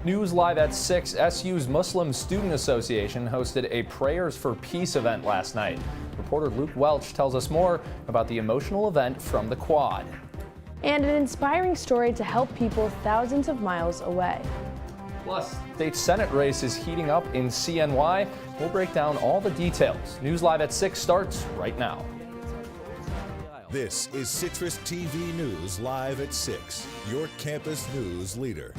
News Live at 6, SU's Muslim Student Association hosted a Prayers for Peace event last night. Reporter Luke Welch tells us more about the emotional event from the Quad. And an inspiring story to help people thousands of miles away. Plus, state Senate race is heating up in CNY. We'll break down all the details. News Live at 6 starts right now. This is Citrus TV News Live at 6, your campus news leader.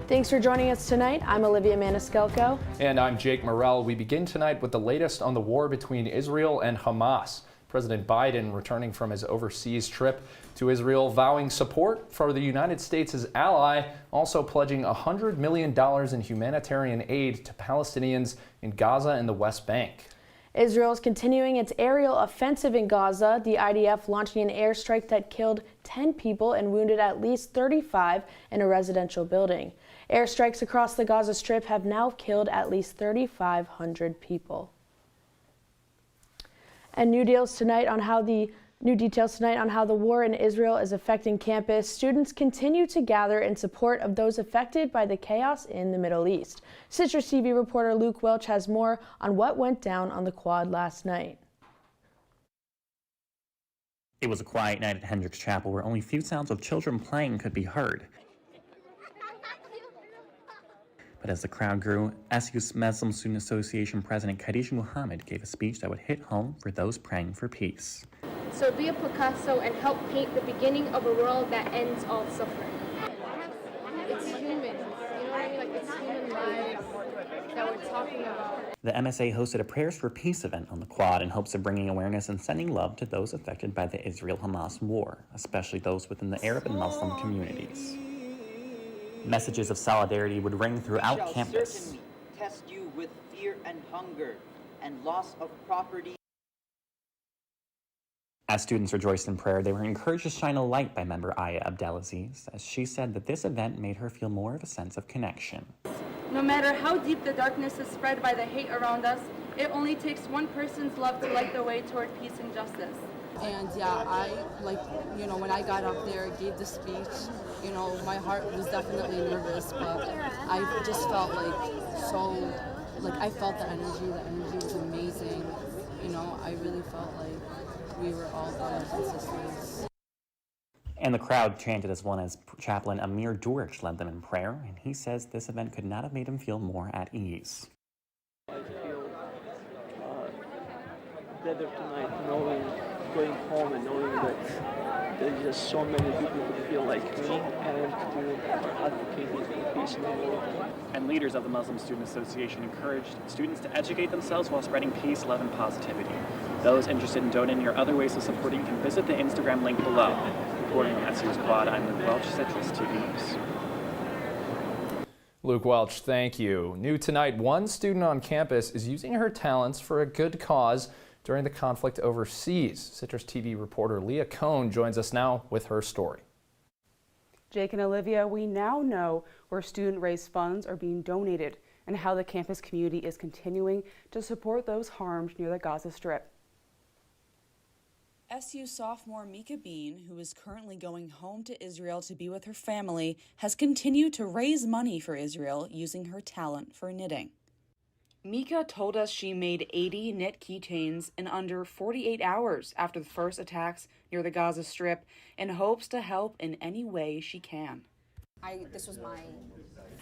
Thanks for joining us tonight. I'm Olivia Maniscalco. And I'm Jake Morel. We begin tonight with the latest on the war between Israel and Hamas. President Biden returning from his overseas trip to Israel, vowing support for the United States' ally, also pledging $100 million in humanitarian aid to Palestinians in Gaza and the West Bank. Israel is continuing its aerial offensive in Gaza, the IDF launching an airstrike that killed 10 people and wounded at least 35 in a residential building. Airstrikes across the Gaza Strip have now killed at least 3,500 people. And new details tonight on how the war in Israel is affecting campus. Students continue to gather in support of those affected by the chaos in the Middle East. Citrus TV reporter Luke Welch has more on what went down on the Quad last night. It was a quiet night at Hendricks Chapel where only few sounds of children playing could be heard. But as the crowd grew, SU's Muslim Student Association President Khadija Muhammad gave a speech that would hit home for those praying for peace. So be a Picasso and help paint the beginning of a world that ends all suffering. It's human, you know what I mean? Like, it's human lives that we're talking about. The MSA hosted a Prayers for Peace event on the Quad in hopes of bringing awareness and sending love to those affected by the Israel-Hamas war, especially those within the Arab and Muslim communities. Messages of solidarity would ring throughout campus. Certainly test you with fear and hunger and loss of property. As students rejoiced in prayer, they were encouraged to shine a light by member Aya Abdelaziz, as she said that this event made her feel more of a sense of connection. No matter how deep the darkness is spread by the hate around us, it only takes one person's love to light the way toward peace and justice. And yeah, when I got up there, gave the speech, my heart was definitely nervous, but I just felt I felt the energy was amazing. I really felt like we were all brothers and sisters. And the crowd chanted as one as Chaplain Amir Durich led them in prayer, and he says this event could not have made him feel more at ease. I feel better tonight going home and knowing that there's just so many people who feel like me and who are advocating for peace in the world. And leaders of the Muslim Student Association encouraged students to educate themselves while spreading peace, love, and positivity. Those interested in donating or other ways of supporting can visit the Instagram link below. Reporting from SU's Quad, I'm Luke Welch, Citrus TV News. Luke Welch, thank you. New tonight, one student on campus is using her talents for a good cause during the conflict overseas. Citrus TV reporter Leah Cohn joins us now with her story. Jake and Olivia, we now know where student-raised funds are being donated and how the campus community is continuing to support those harmed near the Gaza Strip. SU sophomore Mika Bean, who is currently going home to Israel to be with her family, has continued to raise money for Israel using her talent for knitting. Mika told us she made 80 knit keychains in under 48 hours after the first attacks near the Gaza Strip and hopes to help in any way she can. This was my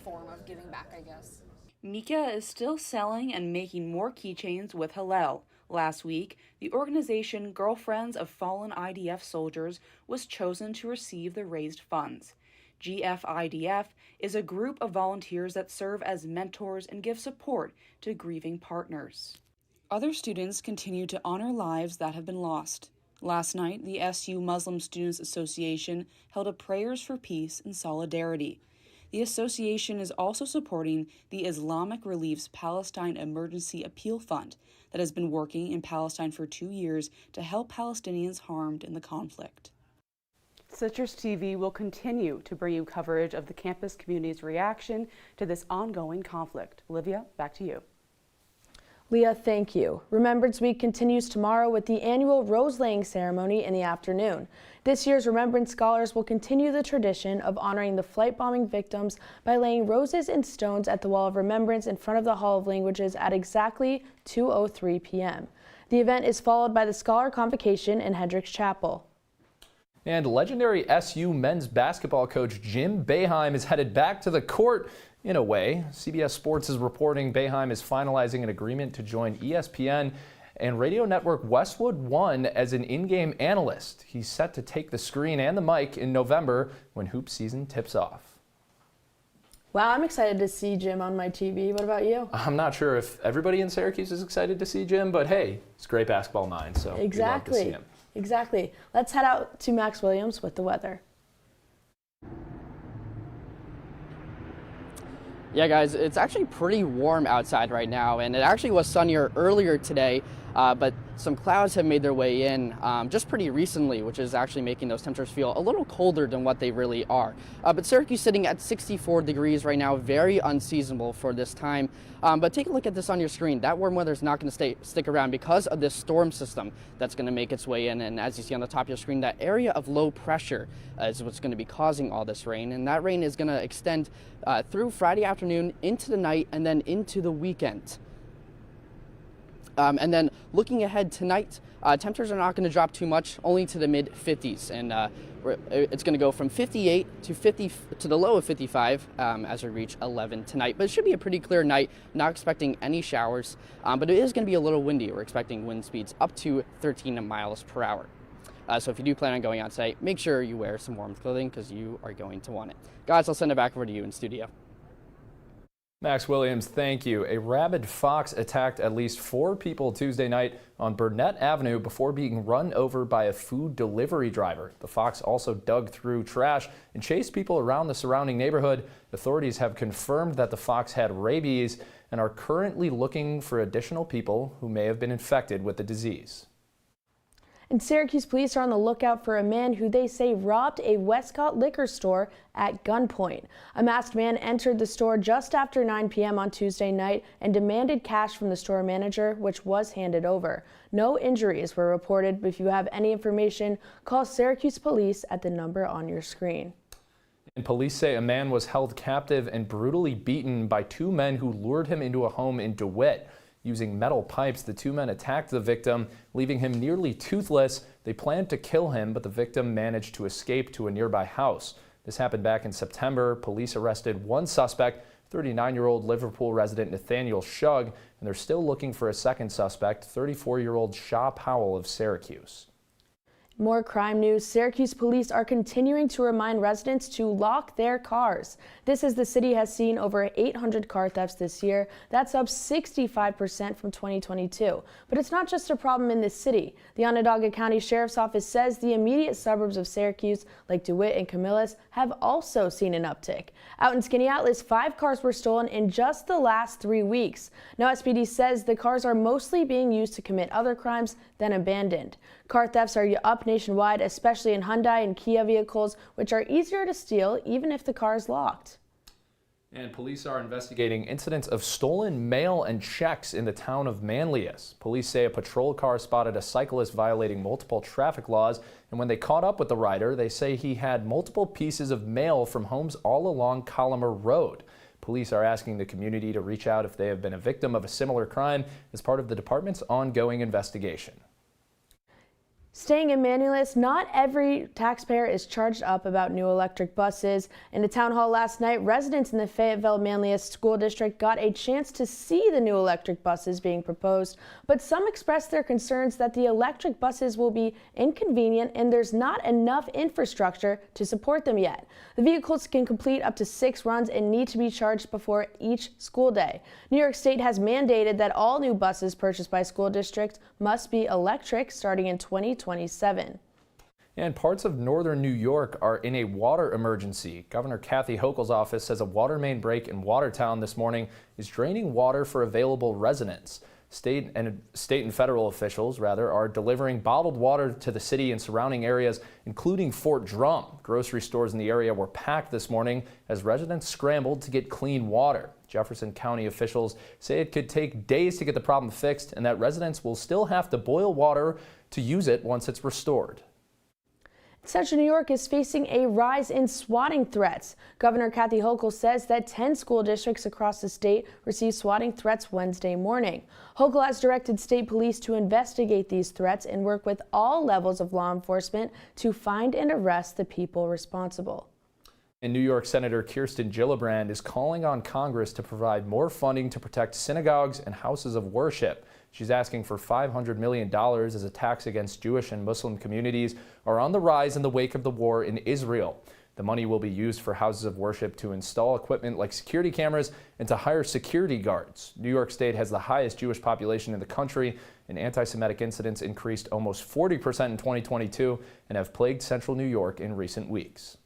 form of giving back, I guess. Mika is still selling and making more keychains with Hillel. Last week, the organization Girlfriends of Fallen IDF Soldiers was chosen to receive the raised funds. GFIDF is a group of volunteers that serve as mentors and give support to grieving partners. Other students continue to honor lives that have been lost. Last night, the SU Muslim Students Association held a Prayers for Peace and Solidarity. The association is also supporting the Islamic Relief's Palestine Emergency Appeal Fund that has been working in Palestine for 2 years to help Palestinians harmed in the conflict. Citrus TV will continue to bring you coverage of the campus community's reaction to this ongoing conflict. Olivia, back to you. Leah, thank you. Remembrance Week continues tomorrow with the annual rose-laying ceremony in the afternoon. This year's Remembrance Scholars will continue the tradition of honoring the flight bombing victims by laying roses and stones at the Wall of Remembrance in front of the Hall of Languages at exactly 2:03 p.m. The event is followed by the Scholar Convocation in Hendricks Chapel. And legendary SU men's basketball coach Jim Boeheim is headed back to the court. In a way, CBS Sports is reporting Boeheim is finalizing an agreement to join ESPN and radio network Westwood One as an in-game analyst. He's set to take the screen and the mic in November when hoop season tips off. Wow, I'm excited to see Jim on my TV. What about you? I'm not sure if everybody in Syracuse is excited to see Jim, but hey, it's a great basketball mind, so we'd love to see him. Exactly. Let's head out to Max Williams with the weather. Yeah, guys, it's actually pretty warm outside right now, and it actually was sunnier earlier today, but some clouds have made their way in just pretty recently, which is actually making those temperatures feel a little colder than what they really are. But Syracuse sitting at 64 degrees right now, very unseasonable for this time. But take a look at this on your screen. That warm weather is not going to stick around because of this storm system that's going to make its way in. And as you see on the top of your screen, that area of low pressure is what's going to be causing all this rain. And that rain is going to extend through Friday afternoon into the night and then into the weekend. And then looking ahead tonight, temperatures are not going to drop too much, only to the mid 50s, and it's going to go from 58 to 50 to the low of 55 as we reach 11 tonight. But it should be a pretty clear night. Not expecting any showers, but it is going to be a little windy. We're expecting wind speeds up to 13 miles per hour. So if you do plan on going outside, make sure you wear some warm clothing because you are going to want it. Guys, I'll send it back over to you in studio. Max Williams, thank you. A rabid fox attacked at least 4 people Tuesday night on Burnett Avenue before being run over by a food delivery driver. The fox also dug through trash and chased people around the surrounding neighborhood. Authorities have confirmed that the fox had rabies and are currently looking for additional people who may have been infected with the disease. And Syracuse police are on the lookout for a man who they say robbed a Westcott liquor store at gunpoint. A masked man entered the store just after 9 p.m. on Tuesday night and demanded cash from the store manager, which was handed over. No injuries were reported, but if you have any information, call Syracuse police at the number on your screen. And police say a man was held captive and brutally beaten by 2 men who lured him into a home in DeWitt. Using metal pipes, the 2 men attacked the victim, leaving him nearly toothless. They planned to kill him, but the victim managed to escape to a nearby house. This happened back in September. Police arrested 1 suspect, 39-year-old Liverpool resident Nathaniel Shug, and they're still looking for a second suspect, 34-year-old Shaw Powell of Syracuse. More crime news. Syracuse police are continuing to remind residents to lock their cars. This as the city has seen over 800 car thefts this year. That's up 65% from 2022. But it's not just a problem in this city. The Onondaga County Sheriff's Office says the immediate suburbs of Syracuse, like DeWitt and Camillus, have also seen an uptick. Out in Skaneateles, 5 cars were stolen in just the last 3 weeks. Now SPD says the cars are mostly being used to commit other crimes than abandoned. Car thefts are up nationwide, especially in Hyundai and Kia vehicles, which are easier to steal even if the car is locked. And police are investigating incidents of stolen mail and checks in the town of Manlius. Police say a patrol car spotted a cyclist violating multiple traffic laws, and when they caught up with the rider, they say he had multiple pieces of mail from homes all along Collimer Road. Police are asking the community to reach out if they have been a victim of a similar crime as part of the department's ongoing investigation. Staying in Manlius, not every taxpayer is charged up about new electric buses. In a town hall last night, residents in the Fayetteville-Manlius School District got a chance to see the new electric buses being proposed, but some expressed their concerns that the electric buses will be inconvenient and there's not enough infrastructure to support them yet. The vehicles can complete up to 6 runs and need to be charged before each school day. New York State has mandated that all new buses purchased by school districts must be electric starting in 2027. And parts of northern New York are in a water emergency. Governor Kathy Hochul's office says a water main break in Watertown this morning is draining water for available residents. State and federal officials, are delivering bottled water to the city and surrounding areas, including Fort Drum. Grocery stores in the area were packed this morning as residents scrambled to get clean water. Jefferson County officials say it could take days to get the problem fixed and that residents will still have to boil water to use it once it's restored. Central New York is facing a rise in swatting threats. Governor Kathy Hochul says that 10 school districts across the state received swatting threats Wednesday morning. Hochul has directed state police to investigate these threats and work with all levels of law enforcement to find and arrest the people responsible. And New York Senator Kirsten Gillibrand is calling on Congress to provide more funding to protect synagogues and houses of worship. She's asking for $500 million as attacks against Jewish and Muslim communities are on the rise in the wake of the war in Israel. The money will be used for houses of worship to install equipment like security cameras and to hire security guards. New York State has the highest Jewish population in the country, and anti-Semitic incidents increased almost 40% in 2022 and have plagued central New York in recent weeks.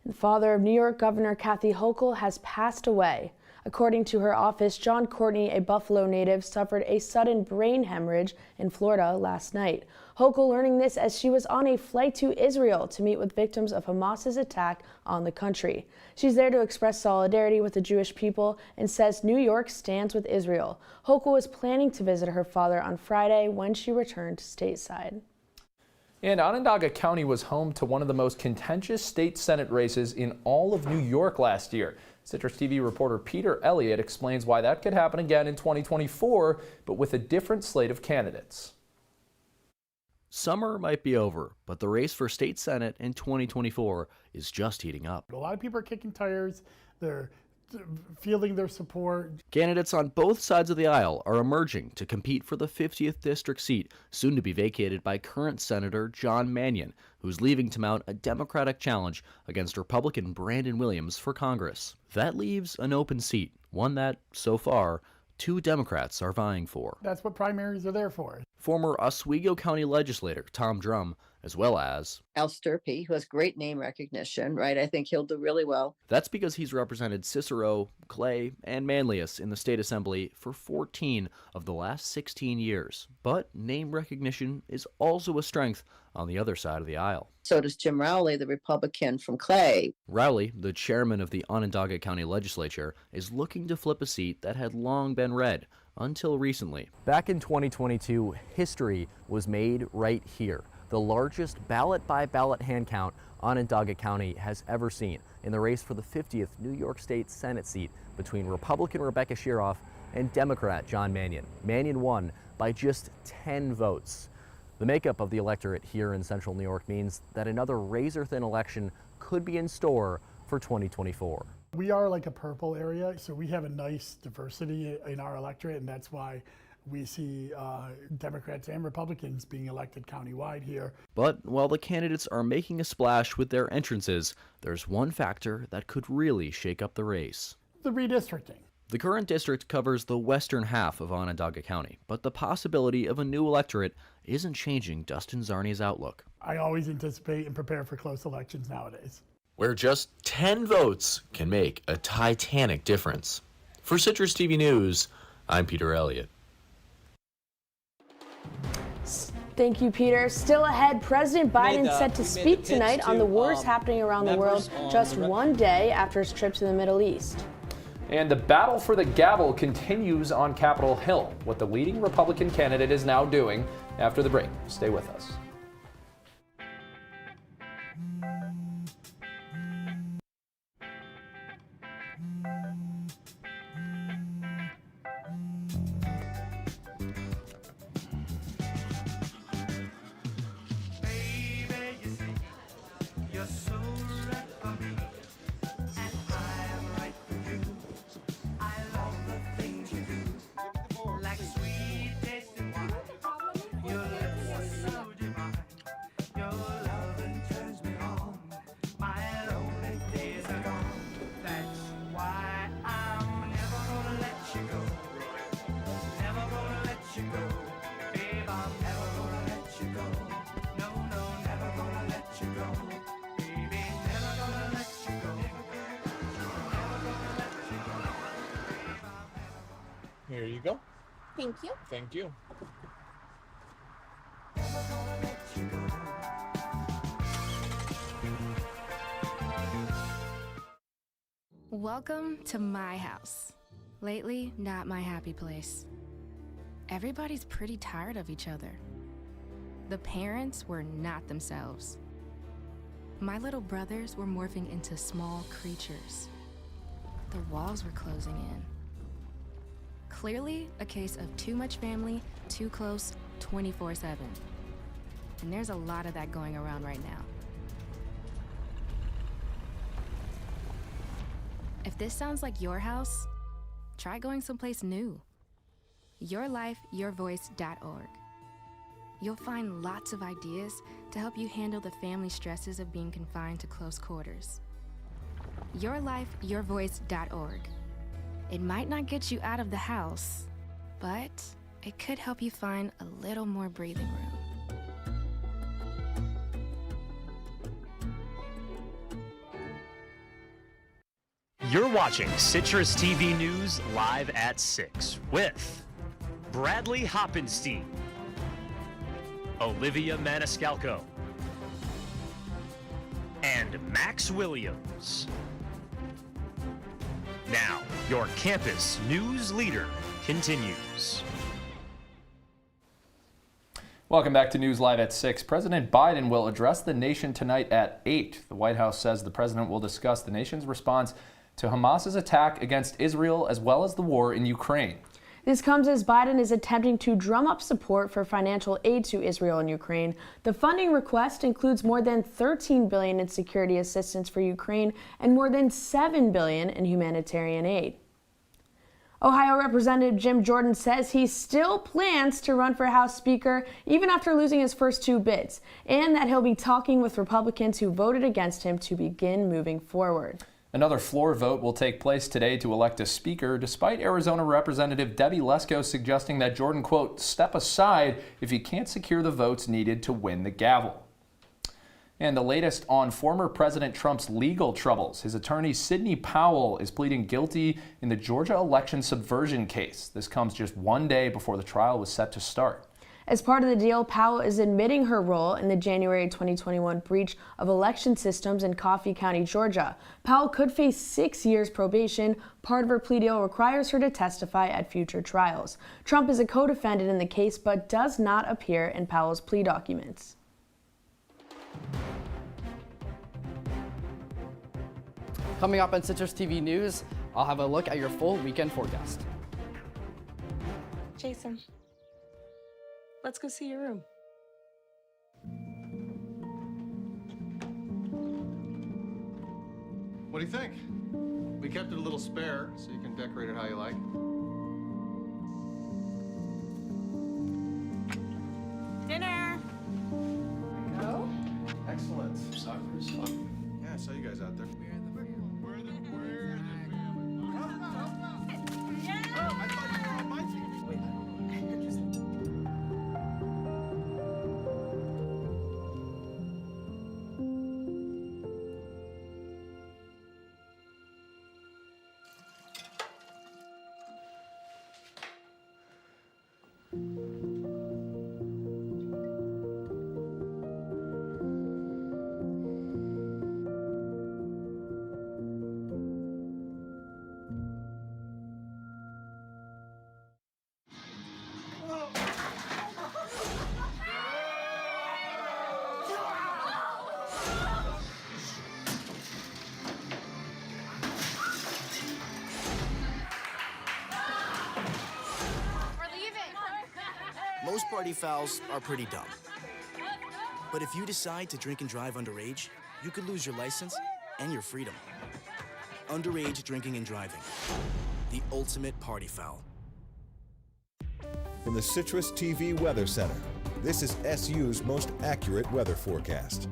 The father of New York Governor Kathy Hochul has passed away. According to her office, John Courtney, a Buffalo native, suffered a sudden brain hemorrhage in Florida last night. Hochul learning this as she was on a flight to Israel to meet with victims of Hamas's attack on the country. She's there to express solidarity with the Jewish people and says New York stands with Israel. Hochul was planning to visit her father on Friday when she returned stateside. And Onondaga County was home to one of the most contentious state Senate races in all of New York last year. CitrusTV reporter Peter Elliott explains why that could happen again in 2024, but with a different slate of candidates. Summer might be over, but the race for state Senate in 2024 is just heating up. A lot of people are kicking tires. They're feeling their support. Candidates on both sides of the aisle are emerging to compete for the 50th district seat, soon to be vacated by current Senator John Mannion, who's leaving to mount a Democratic challenge against Republican Brandon Williams for Congress. That leaves an open seat, one that, so far, 2 Democrats are vying for. That's what primaries are there for. Former Oswego County legislator Tom Drum, as well as Al Sturpey, who has great name recognition, right? I think he'll do really well. That's because he's represented Cicero, Clay, and Manlius in the state assembly for 14 of the last 16 years. But name recognition is also a strength on the other side of the aisle. So does Jim Rowley, the Republican from Clay. Rowley, the chairman of the Onondaga County Legislature, is looking to flip a seat that had long been red until recently. Back in 2022, history was made right here. The largest ballot-by-ballot hand count Onondaga County has ever seen in the race for the 50th New York State Senate seat between Republican Rebecca Sheeroff and Democrat John Mannion. Mannion won by just 10 votes. The makeup of the electorate here in central New York means that another razor-thin election could be in store for 2024. We are like a purple area, so we have a nice diversity in our electorate, and that's why we see Democrats and Republicans being elected countywide here. But while the candidates are making a splash with their entrances, there's one factor that could really shake up the race. The redistricting. The current district covers the western half of Onondaga County, but the possibility of a new electorate isn't changing Dustin Zarni's outlook. I always anticipate and prepare for close elections nowadays, where just 10 votes can make a titanic difference. For CitrusTV News, I'm Peter Elliott. Thank you, Peter. Still ahead, President Biden set to speak tonight on the wars happening around the world just one day after his trip to the Middle East. And the battle for the gavel continues on Capitol Hill, what the leading Republican candidate is now doing. After the break, stay with us. Thank you. Thank you. Welcome to my house. Lately, not my happy place. Everybody's pretty tired of each other. The parents were not themselves. My little brothers were morphing into small creatures. The walls were closing in. Clearly, a case of too much family, too close, 24/7. And there's a lot of that going around right now. If this sounds like your house, try going someplace new. YourLifeYourVoice.org. You'll find lots of ideas to help you handle the family stresses of being confined to close quarters. YourLifeYourVoice.org. It might not get you out of the house, but it could help you find a little more breathing room. You're watching Citrus TV News live at 6 with Bradley Hoppenstein, Olivia Maniscalco, and Max Williams. Now, your campus news leader continues. Welcome back to News Live at 6. President Biden will address the nation tonight at 8. The White House says the president will discuss the nation's response to Hamas's attack against Israel as well as the war in Ukraine. This comes as Biden is attempting to drum up support for financial aid to Israel and Ukraine. The funding request includes more than $13 billion in security assistance for Ukraine and more than $7 billion in humanitarian aid. Ohio Representative Jim Jordan says he still plans to run for House Speaker even after losing his first 2 bids, and that he'll be talking with Republicans who voted against him to begin moving forward. Another floor vote will take place today to elect a speaker, despite Arizona Representative Debbie Lesko suggesting that Jordan, quote, step aside if he can't secure the votes needed to win the gavel. And the latest on former President Trump's legal troubles. His attorney, Sidney Powell, is pleading guilty in the Georgia election subversion case. This comes just 1 day before the trial was set to start. As part of the deal, Powell is admitting her role in the January 2021 breach of election systems in Coffee County, Georgia. Powell could face 6 years probation. Part of her plea deal requires her to testify at future trials. Trump is a co-defendant in the case but does not appear in Powell's plea documents. Coming up on Citrus TV News, I'll have a look at your full weekend forecast. Jason, let's go see your room. What do you think? We kept it a little spare, so you can decorate it how you like. Dinner! Go? Excellent. Soccer is fun. Yeah, I saw you guys out there. We're the family. Yeah! Oh, I thought you were on my team. Most party fouls are pretty dumb. But if you decide to drink and drive underage, you could lose your license and your freedom. Underage drinking and driving. The ultimate party foul. From the Citrus TV Weather Center, this is SU's most accurate weather forecast.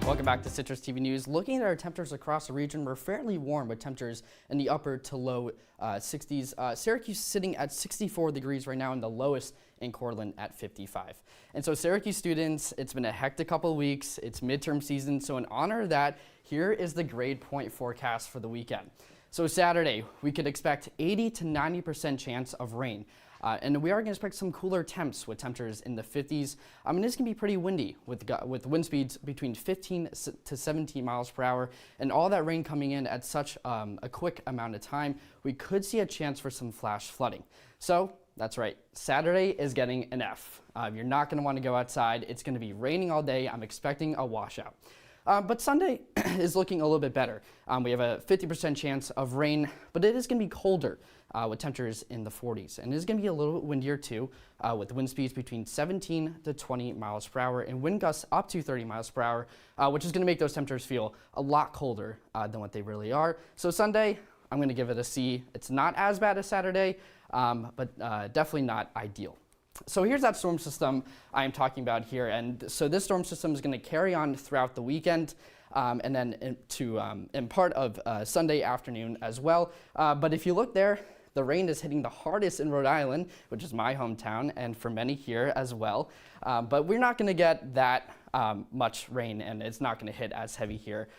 Welcome back to Citrus TV News. Looking at our temperatures across the region, we're fairly warm with temperatures in the upper to low 60s. Syracuse sitting at 64 degrees right now, and the lowest in Cortland at 55. And so Syracuse students, it's been a hectic couple of weeks. It's midterm season, so in honor of that, here is the grade point forecast for the weekend. So Saturday, we could expect 80 to 90% chance of rain. And we are going to expect some cooler temps with temperatures in the 50s. It's going to be pretty windy with wind speeds between 15 to 17 miles per hour. And all that rain coming in at such a quick amount of time, we could see a chance for some flash flooding. So that's right, Saturday is getting an F. You're not going to want to go outside. It's going to be raining all day. I'm expecting a washout. But Sunday is looking a little bit better. We have a 50% chance of rain, but it is going to be colder with temperatures in the 40s. And it is going to be a little bit windier too, with wind speeds between 17 to 20 miles per hour and wind gusts up to 30 miles per hour, which is going to make those temperatures feel a lot colder than what they really are. So Sunday, I'm going to give it a C. It's not as bad as Saturday, but definitely not ideal. So here's that storm system I am talking about here. And so this storm system is going to carry on throughout the weekend and then in part of Sunday afternoon as well. But if you look there, the rain is hitting the hardest in Rhode Island, which is my hometown, and for many here as well. But we're not going to get that much rain, and it's not going to hit as heavy here,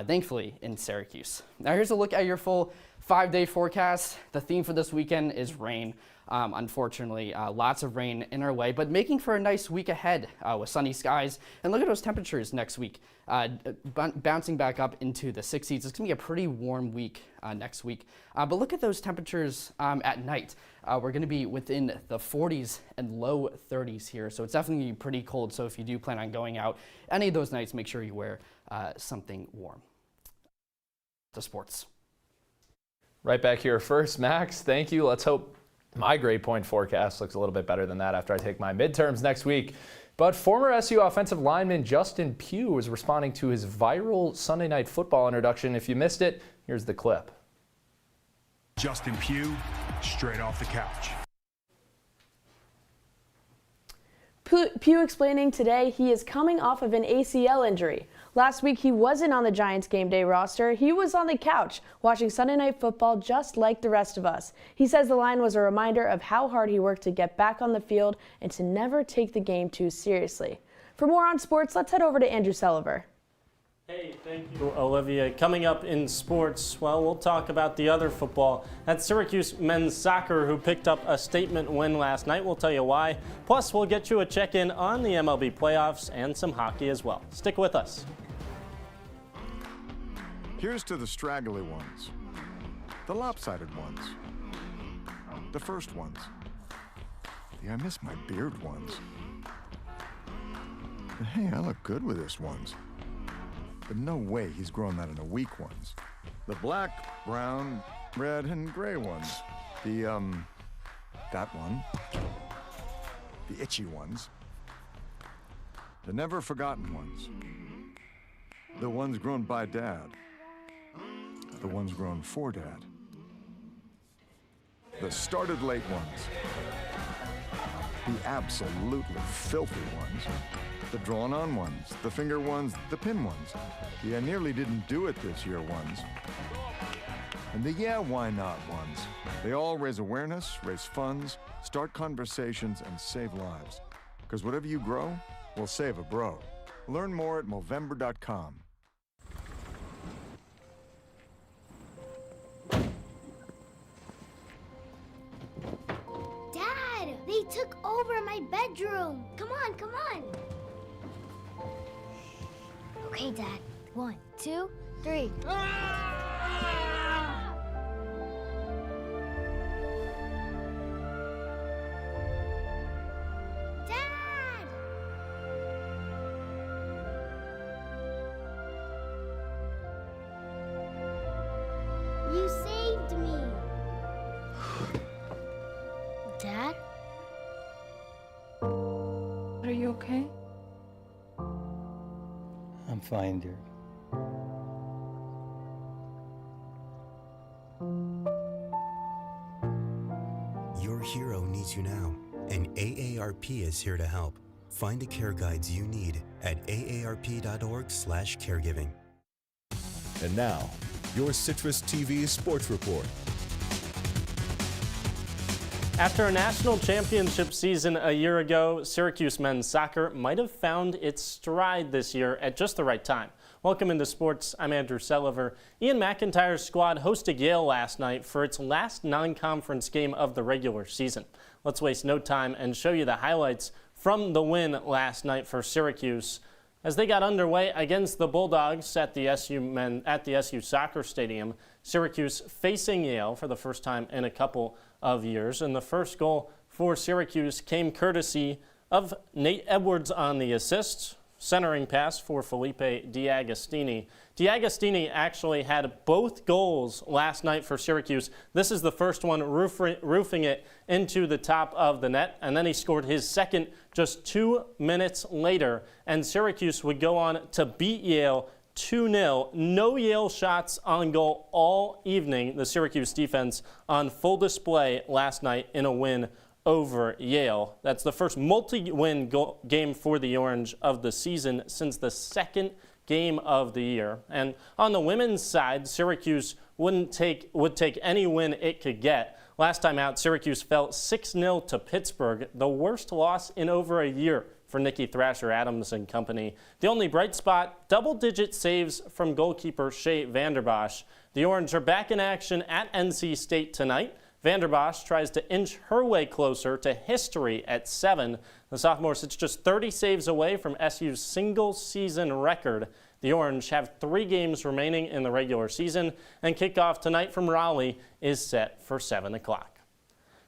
thankfully, in Syracuse. Now here's a look at your full 5-day forecast. The theme for this weekend is rain. Unfortunately, lots of rain in our way, but making for a nice week ahead with sunny skies. And look at those temperatures next week, bouncing back up into the 60s. It's going to be a pretty warm week next week. But look at those temperatures at night. We're going to be within the 40s and low 30s here, so it's definitely pretty cold. So if you do plan on going out any of those nights, make sure you wear something warm. The sports. Right back here first, Max. Thank you. Let's hope my grade point forecast looks a little bit better than that after I take my midterms next week. But former SU offensive lineman Justin Pugh is responding to his viral Sunday Night Football introduction. If you missed it, here's the clip. Justin Pugh, straight off the couch. Pugh explaining today he is coming off of an ACL injury. Last week, he wasn't on the Giants game day roster. He was on the couch watching Sunday Night Football just like the rest of us. He says the line was a reminder of how hard he worked to get back on the field and to never take the game too seriously. For more on sports, let's head over to Andrew Selover. Hey, thank you, Olivia. Coming up in sports, well, we'll talk about the other football. That's Syracuse men's soccer, who picked up a statement win last night. We'll tell you why. Plus, we'll get you a check-in on the MLB playoffs and some hockey as well. Stick with us. Here's to the straggly ones, the lopsided ones, the first ones, the I miss my beard ones. But hey, I look good with this ones. But no way he's grown that in a week ones. The black, brown, red, and gray ones. The, that one. The itchy ones. The never forgotten ones. The ones grown by Dad. The ones grown for Dad. The started late ones. The absolutely filthy ones. The drawn on ones, the finger ones, the pin ones. The I nearly didn't do it this year ones. And the yeah, why not ones. They all raise awareness, raise funds, start conversations, and save lives. Because whatever you grow will save a bro. Learn more at Movember.com. Dad, they took over my bedroom. Come on, come on. Okay, Dad. 1, 2, 3. Dad! You saved me. Dad? Are you okay? I'm fine, dear. Your hero needs you now, and AARP is here to help. Find the care guides you need at aarp.org/caregiving. And now, your Citrus TV Sports Report. After a national championship season a year ago, Syracuse men's soccer might have found its stride this year at just the right time. Welcome into sports. I'm Andrew Selover. Ian McIntyre's squad hosted Yale last night for its last non-conference game of the regular season. Let's waste no time and show you the highlights from the win last night for Syracuse as they got underway against the Bulldogs at the SU Soccer Stadium. Syracuse facing Yale for the first time in a couple of years, and the first goal for Syracuse came courtesy of Nate Edwards on the assist. Centering pass for Felipe D'Agostini. D'Agostini actually had both goals last night for Syracuse. This is the first one roofing it into the top of the net, and then he scored his second just 2 minutes later, and Syracuse would go on to beat Yale 2-0. No Yale shots on goal all evening. The Syracuse defense on full display last night in a win over Yale. That's the first multi-win game for the Orange of the season since the second game of the year. And on the women's side, Syracuse would take any win it could get. Last time out, Syracuse fell 6-0 to Pittsburgh, the worst loss in over a year for Nikki Thrasher-Adams and company. The only bright spot, double-digit saves from goalkeeper Shea Vanderbosch. The Orange are back in action at NC State tonight. Vanderbosch tries to inch her way closer to history at 7. The sophomore sits just 30 saves away from SU's single-season record. The Orange have 3 games remaining in the regular season, and kickoff tonight from Raleigh is set for 7 o'clock.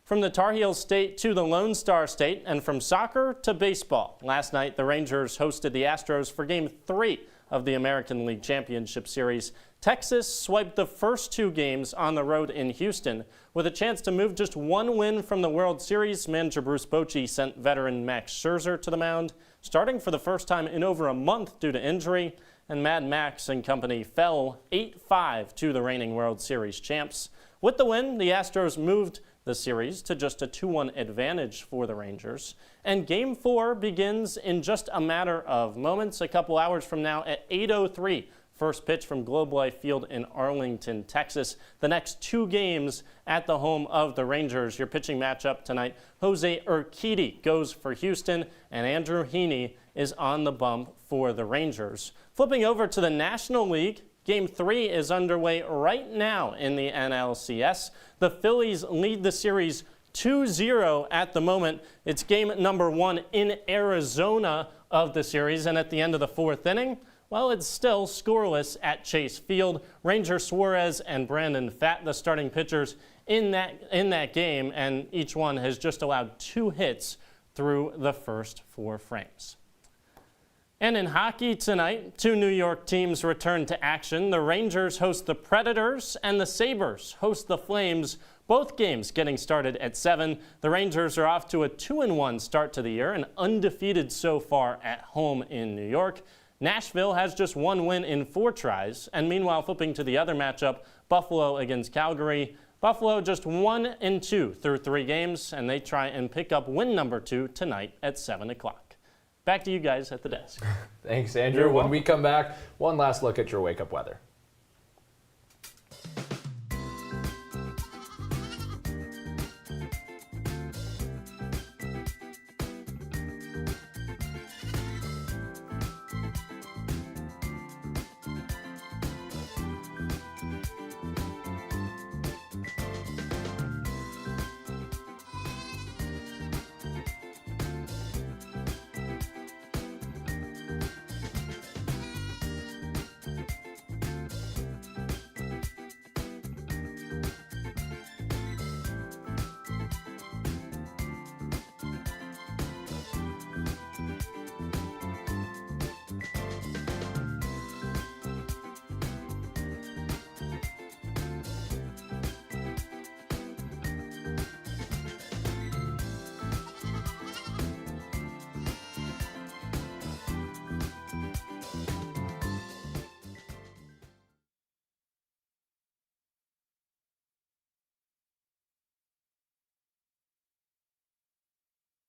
From the Tar Heel State to the Lone Star State, and from soccer to baseball. Last night, the Rangers hosted the Astros for Game 3 of the American League Championship Series. Texas swiped the first 2 games on the road in Houston. With a chance to move just 1 win from the World Series, manager Bruce Bochy sent veteran Max Scherzer to the mound, starting for the first time in over a month due to injury, and Mad Max and company fell 8-5 to the reigning World Series champs. With the win, the Astros moved the series to just a 2-1 advantage for the Rangers. And Game 4 begins in just a matter of moments, a couple hours from now at 8:03. First pitch from Globe Life Field in Arlington, Texas. The next 2 games at the home of the Rangers. Your pitching matchup tonight, Jose Urquidy goes for Houston, and Andrew Heaney is on the bump for the Rangers. Flipping over to the National League, Game 3 is underway right now in the NLCS. The Phillies lead the series 2-0 at the moment. It's game number 1 in Arizona of the series, and at the end of the 4th inning, well, it's still scoreless at Chase Field. Ranger Suarez and Brandon Pfaadt, the starting pitchers in that game, and each one has just allowed 2 hits through the first 4 frames. And in hockey tonight, 2 New York teams return to action. The Rangers host the Predators, and the Sabres host the Flames. Both games getting started at 7. The Rangers are off to a 2-1 start to the year and undefeated so far at home in New York. Nashville has just 1 win in 4 tries, and meanwhile, flipping to the other matchup, Buffalo against Calgary. Buffalo just 1-2 through 3 games, and they try and pick up win number 2 tonight at 7 o'clock. Back to you guys at the desk. Thanks, Andrew. When we come back, one last look at your wake-up weather.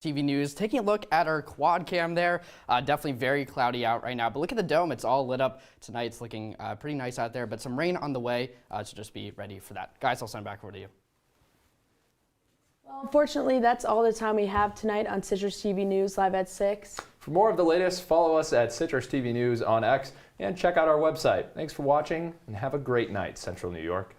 TV News, taking a look at our quad cam there. Definitely very cloudy out right now, but look at the dome. It's all lit up tonight. It's looking pretty nice out there, but some rain on the way, so just be ready for that. Guys, I'll send it back over to you. Unfortunately, that's all the time we have tonight on Citrus TV News Live at 6. For more of the latest, follow us at Citrus TV News on X and check out our website. Thanks for watching and have a great night, Central New York.